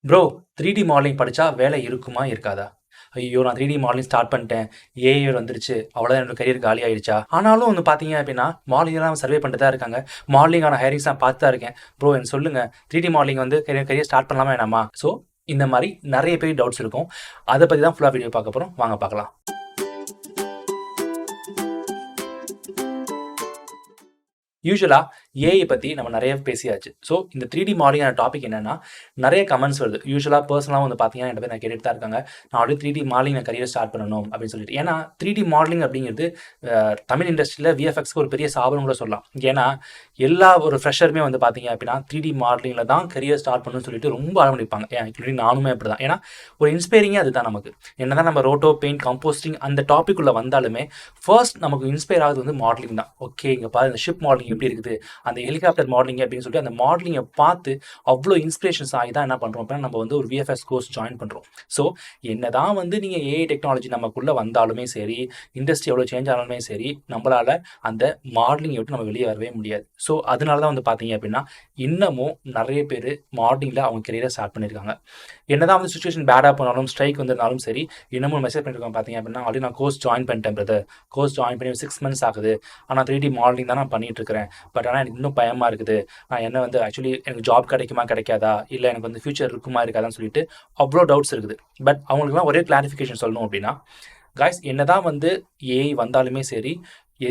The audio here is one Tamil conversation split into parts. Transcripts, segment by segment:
ப்ரோ 3D மாடலிங் படித்தா வேலை இருக்குமா இருக்காதா? ஐயோ! நான் 3D மாடலிங் ஸ்டார்ட் பண்ணிட்டேன். ஏஐ வந்துருச்சு. அவ்வளோதான் என்னோட கரியர் காலி ஆயிடுச்சா? ஆனாலும் வந்து பார்த்தீங்க அப்படின்னா, மாடலிங்லாம் சர்வே பண்ணிட்டு தான் இருக்காங்க. மாடலிங்கான ஹையரிங்ஸ் நான் பார்த்து தான் இருக்கேன். ப்ரோ எனக்கு சொல்லுங்க 3D மாடலிங் வந்து கரியர் ஸ்டார்ட் பண்ணலாமா வேணாமா? ஸோ இந்த மாரி நெறைய பேருக்கு டவுட்ஸ் இருக்கும். அத பத்தி தான் ஃபுல்லா வீடியோ பார்க்க போறோம். வாங்க பார்க்கலாம். யூசுவலா ஏஐ பத்தி நம்ம நெறைய பேசியாச்சு. ஸோ இந்த 3டி மாடலிங்கான டாபிக் என்னன்னா, நெறைய கமெண்ட்ஸ் வருது. யூசுவலா பர்சனலா வந்து பார்த்தீங்கன்னா, என்ட்ட போய் கேட்டுட்டு தான் இருக்காங்க. நான் ஆல்ரெடி 3டி மாடலிங் கரியர் ஸ்டார்ட் பண்ணணும் அப்படின்னு சொல்லிட்டு. ஏன்னா 3டி மாடலிங் அப்படிங்கிறது தமிழ் இண்டஸ்ட்ரியில விஎஃப்எக்ஸ்க்கு ஒரு பெரிய சாபம்னு கூட சொல்லலாம். ஏன்னா எல்லா ஒரு ஃப்ரெஷருமே வந்து பார்த்தீங்க அப்படின்னா 3டி மாடலிங்ல தான் கரியர் ஸ்டார்ட் பண்ணணும்னு சொல்லிட்டு ரொம்ப ஆரம்பிப்பாங்க. இன்க்ளூடிங் நானுமே அப்படிதான். ஏன்னா ஒரு இன்ஸ்பைரிங்கே அதுதான் நமக்கு. என்னதான் நம்ம ரோட்டோ, பெயிண்ட், கம்போஸ்டிங் அந்த டாபிக் உள்ள வந்தாலுமே ஃபர்ஸ்ட் நமக்கு இன்ஸ்பயர் ஆகுது வந்து மாடலிங் தான். ஓகே இங்க பாரு இந்த ஷிப் மாடலிங் எப்படி இருக்குது, அந்த ஹெலிகாப்டர் மாடலிங் அப்படின்னு சொல்லிட்டு அந்த மாடலிங்கை பார்த்து அவ்வளோ இன்ஸ்பிரேஷன்ஸ் ஆகி தான் என்ன பண்ணுறோம் அப்படின்னா நம்ம வந்து ஒரு விஎஃப்எக்ஸ் கோர்ஸ் ஜாயின் பண்ணுறோம். ஸோ என்னதான் வந்து நீங்கள் ஏஐ டெக்னாலஜி நமக்குள்ளே வந்தாலுமே சரி, இண்டஸ்ட்ரி எவ்வளோ சேஞ்ச் ஆனாலுமே சரி, நம்மளால் அந்த மாடலிங்கை விட்டு நம்ம வெளியே வரவே முடியாது. ஸோ அதனால தான் வந்து பார்த்தீங்க அப்படின்னா இன்னமும் நிறைய பேர் மாடலிங்கில் அவங்க கெரியரை ஸ்டார்ட் பண்ணியிருக்காங்க. என்னதான் வந்து சுச்சுவேஷன் பேடாக போனாலும், ஸ்ட்ரைக் வந்திருந்தாலும் சரி, இன்னமும் மெசேஜ் பண்ணியிருக்காங்க பார்த்தீங்க அப்படின்னா ஆல்ரெடி நான் கோர்ஸ் ஜாயின் பண்ணிட்டேன் பிரதர், கோர்ஸ் ஜாயின் பண்ணி 6 months ஆகுது, ஆனால் 3டி மாடலிங் தான் நான் பண்ணிட்டு இருக்கிறேன். பட் ஆனால் எனக்கு இன்னும் பயமாக இருக்குது. நான் என்ன வந்து ஆக்சுவலி எனக்கு ஜாப் கிடைக்குமா கிடைக்காதா, இல்லை எனக்கு வந்து ஃபியூச்சர் இருக்குமா இருக்காதான்னு சொல்லிட்டு அவ்வளோ டவுட்ஸ் இருக்குது. பட் அவங்களுக்குலாம் ஒரே கிளாரிஃபிகேஷன் சொல்லணும் அப்படின்னா, காய்ஸ் என்னதான் வந்து ஏஐ வந்தாலுமே சரி,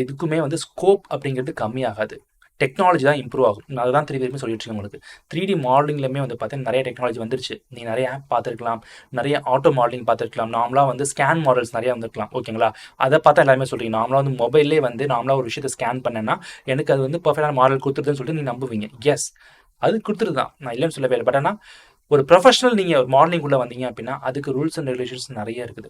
எதுக்குமே வந்து ஸ்கோப் அப்படிங்கிறது கம்மியாகாது. டெக்னாலஜி தான் இம்ப்ரூவ் ஆகும். நான் அதுதான் திருப்பி சொல்லிட்டு இருக்கேன் உங்களுக்கு. 3டி மாடலிங்லேயுமே வந்து பார்த்தீங்கன்னா நிறைய டெக்னாலஜி வந்துருச்சு. நீங்கள் நிறைய ஆப் பார்த்துருக்கலாம், நிறைய ஆட்டோ மாடலிங் பார்த்துருக்கலாம், நார்மலாக வந்து ஸ்கேன் மாடல்ஸ் நிறைய வந்துருக்கலாம். ஓகேங்களா? அதை பார்த்தா எல்லாருமே சொல்கிறீங்க. நார்மலாக வந்து மொபைல்லே வந்து நார்மலாக ஒரு விஷயத்தை ஸ்கேன் பண்ணேன்னா எனக்கு அது வந்து பர்ஃபெக்டான மாடல் கொடுத்துருதுன்னு சொல்லிட்டு நீங்கள் நம்புவீங்க. எஸ், அது கொடுத்துருது தான், நான் இல்லைன்னு சொல்லவே இல்லை. பட் ஆனால் ஒரு ப்ரொஃபஷனல் நீங்கள் ஒரு மாடலிங் உள்ள வந்தீங்க அப்படின்னா அதுக்கு ரூல்ஸ் அண்ட் ரெகுலேஷன்ஸ் நிறைய இருக்குது.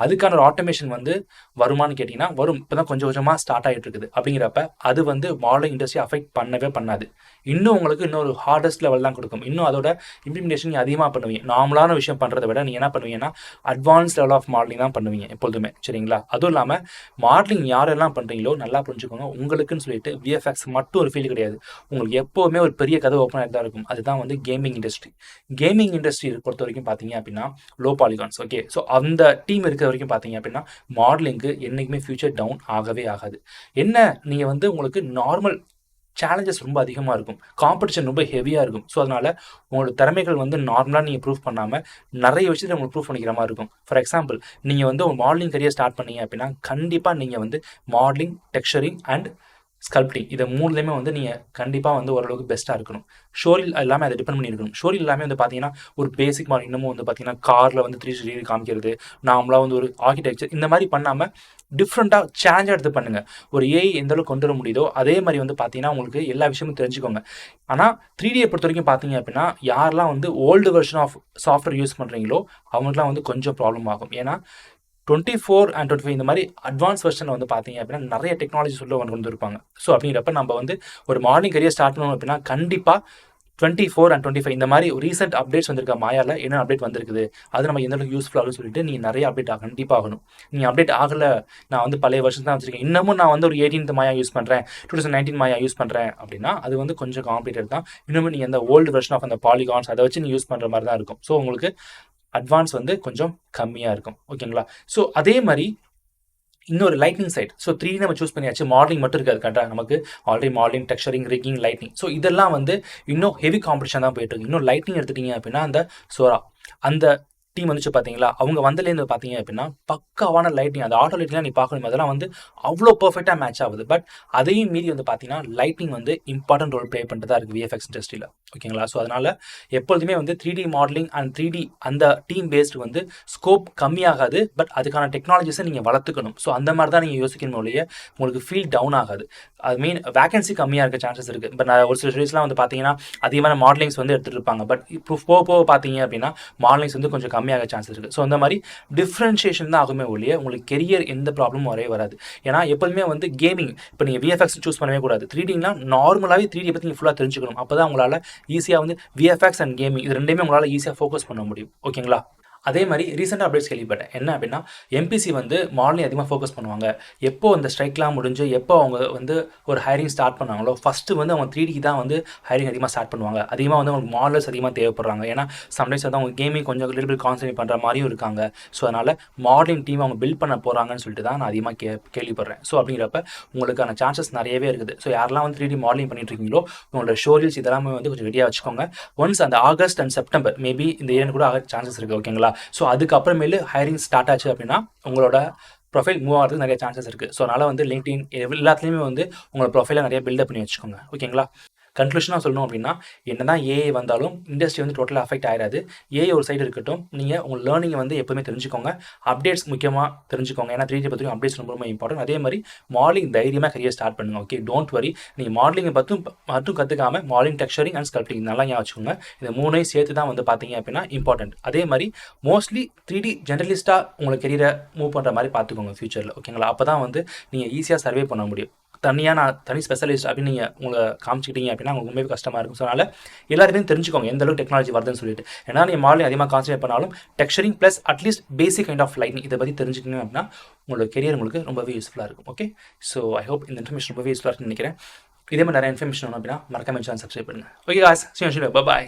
அதுக்கான ஒரு ஆட்டோமேஷன் வந்து வருமானு கேட்டிங்கன்னா வரும். இப்போ தான் கொஞ்சம் கொஞ்சமாக ஸ்டார்ட் ஆகிட்டு இருக்குது. அப்படிங்கிறப்ப அது வந்து மாடலிங் இண்டஸ்ட்ரி அஃபெக்ட் பண்ணவே பண்ணாது. இன்னும் உங்களுக்கு இன்னொரு ஹார்டஸ்ட் லெவல் தான் கொடுக்கும். இன்னும் அதோட இம்ப்ளிமெண்டேஷன் நீங்கள் அதிகமாக பண்ணுவீங்க. நார்மலான விஷயம் பண்ணுறதை விட நீங்கள் என்ன பண்ணுவீங்கன்னா அட்வான்ஸ் லெவல் ஆஃப் மாடலிங் தான் பண்ணுவீங்க எப்பொழுதுமே. சரிங்களா? அதுவும் இல்லாமல் மாடலிங் யாரெல்லாம் பண்ணுறீங்களோ நல்லா புரிஞ்சுக்கோங்க. உங்களுக்குன்னு சொல்லிட்டு விஎஃப்எக்ஸ் மட்டும் ஒரு ஃபீல்டு கிடையாது. உங்களுக்கு எப்போவுமே ஒரு பெரிய கதை ஓப்பன் ஆகிட்டு தான் இருக்கும். அதுதான் வந்து கேமிங் இண்டஸ்ட்ரி. கேமிங் இண்டஸ்ட்ரி பொறுத்த வரைக்கும் பார்த்தீங்க அப்படின்னா லோ பாலிகான்ஸ். ஓகே, ஸோ அந்த டீம் இருக்கிற வரைக்கும் பார்த்தீங்க அப்படின்னா மாடலிங்க்கு என்றைக்குமே ஃபியூச்சர் டவுன் ஆகவே ஆகாது. என்ன நீங்கள் வந்து உங்களுக்கு நார்மல் சேலஞ்சஸ் ரொம்ப அதிகமாக இருக்கும், காம்படிஷன் ரொம்ப ஹெவியாக இருக்கும். ஸோ அதனால் உங்களோட திறமைகள் வந்து நார்மலாக நீங்கள் ப்ரூவ் பண்ணாமல் நிறைய விஷயத்தில் உங்களுக்கு ப்ரூவ் பண்ணிக்கிற மாதிரி இருக்கும். ஃபார் எக்ஸாம்பிள் நீங்கள் வந்து ஒரு மாடலிங் கரியர் ஸ்டார்ட் பண்ணீங்க அப்படின்னா கண்டிப்பாக நீங்கள் வந்து மாடலிங், டெக்ஸ்சரிங் அண்ட் ஸ்கல்ப்டிங் இதை மூணுலேயுமே வந்து நீங்கள் கண்டிப்பாக வந்து ஓரளவுக்கு பெஸ்ட்டாக இருக்கணும். ஷோரில் எல்லாமே அதை டிபெண்ட் பண்ணியிருக்கணும். ஷோரில் எல்லாமே வந்து பார்த்தீங்கன்னா ஒரு பேசிக் மாடல், இன்னமும் வந்து பார்த்தீங்கன்னா காரில் வந்து 360 காமிக்கிறது, நார்மலாக வந்து ஒரு ஆர்கிடெக்சர் இந்த மாதிரி பண்ணாமல் டிஃப்ரெண்ட்டாக சேலஞ்சாக எடுத்து பண்ணுங்கள். ஒரு ஏஐ எந்த அளவுக்கு கொண்டு வர முடியுதோ அதே மாதிரி வந்து பார்த்தீங்கன்னா உங்களுக்கு எல்லா விஷயமும் தெரிஞ்சுக்கோங்க. ஆனால் 3டியை பொறுத்த வரைக்கும் பார்த்தீங்க அப்படின்னா யாரெல்லாம் வந்து old version of software use பண்ணுறீங்களோ அவங்களுக்குலாம் வந்து கொஞ்சம் ப்ராப்ளம் ஆகும். ஏன்னா 24 and 25 இந்த மாதிரி அட்வான்ஸ் வெர்ஷனில் வந்து பார்த்தீங்க அப்படின்னா நிறைய டெக்னாலஜிஸ் உள்ள கொண்டு இருப்பாங்க. ஸோ அப்படிங்கிறப்ப நம்ம வந்து ஒரு மார்னிங் கரியர் ஸ்டார்ட் பண்ணணும் அப்படின்னா கண்டிப்பாக 24 and 25 இந்த மாதிரி ரீசெண்ட் அப்டேட்ஸ் வந்திருக்க மாயாவில் என்ன அப்டேட் வந்திருக்குது, அது நம்ம எந்த அளவுக்கு யூஸ்ஃபுல்லாக சொல்லிட்டு நீங்கள் நிறைய அப்டேட் கண்டிப்பாக ஆகணும். நீங்கள் அப்டேட் ஆகலை, நான் வந்து பழைய வருஷன் தான் வச்சுருக்கேன், இன்னமும் நான் வந்து ஒரு 18th மாயா யூஸ் பண்ணுறேன், 2019 மாயா யூஸ் பண்ணுறேன் அப்படின்னா அது வந்து கொஞ்சம் காம்ப்ளிகேட்டட் தான். இன்னமும் நீங்கள் அந்த ஓல்டு வெர்ஷன் ஆஃப் அந்த பாலிகான்ஸ் அதை வச்சு நீங்கள் யூஸ் பண்ணுற மாதிரி தான் இருக்கும். ஸோ உங்களுக்கு அட்வான்ஸ் வந்து கொஞ்சம் கம்மியாக இருக்கும். ஓகேங்களா? ஸோ அதே மாதிரி இன்னொரு லைட்னிங் சைட். ஸோ 3D நம்ம சூஸ் பண்ணியாச்சு, மாடலிங் மட்டும் இருக்காது கரெக்டாக. நமக்கு already modelling, texturing, rigging, lightning, so இதெல்லாம் வந்து இன்னும் ஹெவி காம்படிஷன் தான் போயிட்டு இருக்கு. இன்னும் லைட்னிங் எடுத்துட்டீங்க அப்படின்னா அந்த சோரா அந்த டீம் வந்துச்சு பார்த்தீங்களா, அவங்க வந்தலேருந்து பார்த்தீங்க அப்படின்னா பக்காவான லைட்டிங், அந்த ஆட்டோ லைட்டிங்லாம் நீ பார்க்கணும், அதெல்லாம் வந்து அவ்வளோ பர்ஃபெக்டாக மேட்ச் ஆகுது. பட் அதையும் மீறி வந்து பார்த்தீங்கன்னா லைட்டிங் வந்து இம்பார்ட்டன்ட் ரோல் ப்ளே பண்ணிட்டு தான் இருக்குது விஎஃப்எக்ஸ் இண்டஸ்ட்ரியில். ஓகேங்களா? ஸோ அதனால் எப்பொழுதுமே வந்து 3டி மாடலிங் அண்ட் 3டி அந்த டீம் பேஸ்டு வந்து ஸ்கோப் கம்மியாகாது. பட் அதுக்கான டெக்னாலஜிஸை நீங்கள் வளர்த்துக்கணும். ஸோ அந்த மாதிரி தான் நீங்கள் யோசிக்கணும் ஒழிய உங்களுக்கு ஃபீல் டவுன் ஆகாது. அது மீன் வேகன்சி கம்மியாக இருக்க சான்சஸ் இருக்குது. பட் ஒரு சில ஸ்டடீஸ்லாம் வந்து பார்த்தீங்கன்னா அதிகமான மாடலிங்ஸ் வந்து எடுத்துகிட்டு இருப்பாங்க. பட் இப்போ போக பார்த்தீங்க அப்படின்னா மாடலிங்ஸ் வந்து கொஞ்சம் கம்மியாக சான்சஸ் இருக்குது. ஸோ அந்த மாதிரி டிஃப்ரென்ஷியேஷன் தான் ஆகுமே ஒழிய உங்களுக்கு கெரியர் எந்த ப்ராப்ளமும் வரவே வராது. ஏன்னா எப்போதுமே வந்து கேமிங் இப்போ நீங்கள் விஎஃப்எக்ஸ் சூஸ் பண்ணவே கூடாது. 3டினா நார்மலாகவே 3டி பற்றி நீங்கள் ஃபுல்லாக தெரிஞ்சுக்கணும். அப்போ தான் உங்களால் ஈஸியாக வந்து விஎஃப்எக்ஸ் அண்ட் கேமிங் இது ரெண்டுமே உங்களால் ஈஸியாக ஃபோக்கஸ் பண்ண முடியும். ஓகேங்களா? அதே மாதிரி ரீசெண்டாக அப்டேட்ஸ் கேள்விப்பட்டேன். என்ன அப்படின்னா, எம்பிசி வந்து மாடலிங் அதிகமாக ஃபோக்கஸ் பண்ணுவாங்க. எப்போ இந்த ஸ்ட்ரைக்லாம் முடிஞ்சு, எப்போ அவங்க வந்து ஒரு ஹையரிங் ஸ்டார்ட் பண்ணாங்களோ, ஃபஸ்ட்டு வந்து அவங்க 3Dக்கு தான் வந்து ஹையரிங் அதிகமாக ஸ்டார்ட் பண்ணுவாங்க. அதிகமாக வந்து அவங்களுக்கு மாடலர்ஸ் அதிகமாக தேவைப்படுறாங்க. ஏன்னா, சம்டைம்ஸ் வந்து அவங்க கேமிங் கொஞ்சம் லிட்டில் பிட் கான்சன்ட்ரேட் பண்ணுற மாதிரியும் இருக்காங்க. ஸோ, அதனால் மாடலிங் டீம் அவங்க பில்ட் பண்ண போகிறாங்கன்னு சொல்லிட்டு தான் நான் அதிகமாக கேள்விப்படுறேன். ஸோ, அப்படிங்கிறப்ப உங்களுக்கான சான்சஸ் நிறையவே இருக்குது. ஸோ, யாரெல்லாம் வந்து 3D மாடலிங் பண்ணிட்டு இருக்கீங்களோ, உங்களோட ஷோரீல்ஸ் இதெல்லாமே வந்து கொஞ்சம் ரெடியாக வச்சுக்கோங்க. ஒன்ஸ் அந்த ஆகஸ்ட் அண்ட் செப்டம்பர் மேபி இந்த இயர் கூட ஆக சான்சஸ் இருக்குது. ஓகேங்களா? ஸோ அதுக்கப்புறமேலு ஹையரிங் ஸ்டார்ட் ஆச்சு அப்படின்னா உங்களோட ப்ரொஃபைல் மூவ் ஆகிறதுக்கு நிறைய சான்சஸ் இருக்குது. ஸோ அதனால் வந்து லிங்க்டின் எல்லாத்துலேயுமே வந்து உங்களோட ப்ரொஃபைலை நிறைய பில்டப் பண்ணி வச்சுக்கோங்க. ஓகேங்களா? கன்க்ளூஷனாக சொல்லணும் அப்படின்னா, என்ன தான் ஏஐ வந்தாலும் இண்டஸ்ட்ரி வந்து டோட்டலாக அஃபெக்ட் ஆகிடாது. ஏஐ ஒரு சைடு இருக்கட்டும், நீங்கள் உங்கள் லேர்னிங்கை வந்து எப்போவுமே தெரிஞ்சுக்கோங்க. அப்டேட்ஸ் முக்கியமாக தெரிஞ்சுக்கோங்க. ஏன்னா 3D பற்றியும் அப்டேட்ஸ் ரொம்ப ரொம்ப இம்பார்ட்டன்ட். அதே மாதிரி மாடலிங் தைரியமாக கரியர் ஸ்டார்ட் பண்ணுங்கள். Okay, don't worry. நீங்கள் மாடலிங்கை மட்டும் கற்றுக்காமல் மாடலிங், டெக்ஸ்சரிங் அண்ட் ஸ்கல்ப்டிங் நல்லா ஞாபகம் வச்சுக்கோங்க. இந்த மூணையும் சேர்த்து தான் வந்து பார்த்தீங்க அப்படின்னா இம்பார்ட்டன்ட். அதே மாதிரி மோஸ்ட்லி 3D ஜென்ரலிஸ்ட்டாக உங்களை கரியரை மூவ் பண்ணுற மாதிரி பார்த்துக்கோங்க ஃபியூச்சரில். ஓகேங்களா? அப்போ தான் வந்து நீங்கள் ஈஸியாக சர்வே பண்ண முடியும். நான் தனி ஸ்பெஷலிஸ்ட் அப்படின்னு நீங்கள் உங்களை காமிச்சிக்கிட்டீங்க அப்படின்னா உங்களுக்கு ரொம்பவே கஷ்டமாக இருக்கும். ஸோ அதனால் எல்லாருமே தெரிஞ்சுக்கோங்க எந்த அளவுக்கு டெக்னாலஜி வருதுன்னு சொல்லிட்டு. ஏன்னா நீங்கள் மாடலிங் அதிகமாக கான்சன்ட்ரேட் பண்ணாலும் texturing plus at least basic kind of lighting இதை பற்றி தெரிஞ்சுக்கணும் அப்படின்னா உங்களோட கெரியர் உங்களுக்கு ரொம்பவே யூஸ்ஃபுல்லாக இருக்கும். ஓகே, ஸோ ஐ ஹோப் இந்த இன்ஃபர்மேஷன் ரொம்பவே யூஸ்ஃபுல்லாக இருக்குன்னு நினைக்கிறேன். இதே மாதிரி நிறைய இன்ஃபர்மேஷன் அப்படின்னா மறக்காம சேனல் சப்ஸ்கிரைப் பண்ணுங்கள். Okay guys, see you. Bye bye.